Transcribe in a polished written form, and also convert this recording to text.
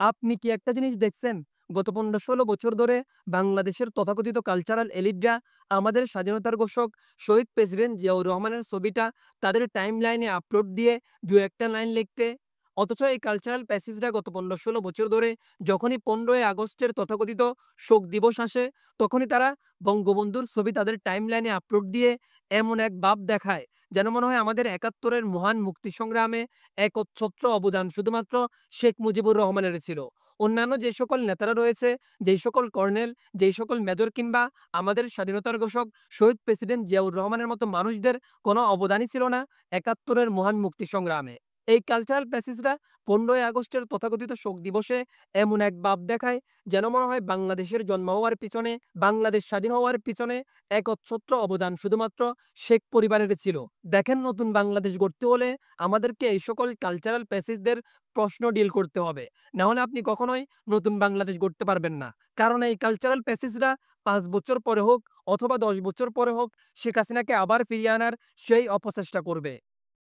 আপনি কি একটা জিনিস দেখছেন? গত ১৫-১৬ বছর ধরে বাংলাদেশের তথাকথিত কালচারাল এলিটরা আমাদের স্বাধীনতার ঘোষক শহীদ প্রেসিডেন্ট জিয়াউর রহমানের ছবিটা তাদের টাইমলাইনে আপলোড দিয়ে ২-১ টা লাইন লিখতে। অথচ এই কালচারাল প্যাসেজরা গত ১৫-১৬ বছর ধরে যখনই ১৫ই আগস্টের তথাকথিত শোক দিবস আসে, তখনই তারা বঙ্গবন্ধুর ছবি তাদের টাইমলাইনে আপলোড দিয়ে এমন এক ভাব দেখায়, যেন মনে হয় আমাদের ৭১ এর মহান মুক্তি সংগ্রামে একচ্ছত্র অবদান শুধুমাত্র শেখ মুজিবুর রহমানের ছিল। অন্যান্য যে সকল নেতারা রয়েছে, যেই সকল কর্নেল, যেই সকল মেজর কিংবা আমাদের স্বাধীনতার ঘোষক শহীদ প্রেসিডেন্ট জিয়াউর রহমানের মতো মানুষদের কোনো অবদানই ছিল না ৭১ এর মহান মুক্তি সংগ্রামে। এই কালচারাল প্যাসেজরা ১৫ই আগস্টের তথাকথিত শোক দিবসে এমন এক ভাব দেখায়, যেন মনে হয় বাংলাদেশের জন্ম হওয়ার পিছনে, বাংলাদেশ স্বাধীন হওয়ার পিছনে একচ্ছত্র অবদান শুধুমাত্র শেখ পরিবারের ছিল। দেখেন, নতুন বাংলাদেশ গড়তে হলে আমাদেরকে এই সকল কালচারাল প্যাসেজদের প্রশ্ন ডিল করতে হবে। না হলে আপনি কখনোই নতুন বাংলাদেশ গড়তে পারবেন না। কারণ এই কালচারাল প্যাসেজরা ৫ বছর পরে হোক অথবা ১০ বছর পরে হোক শেখ হাসিনাকে আবার ফিরিয়ে আনার সেই অপচেষ্টা করবে।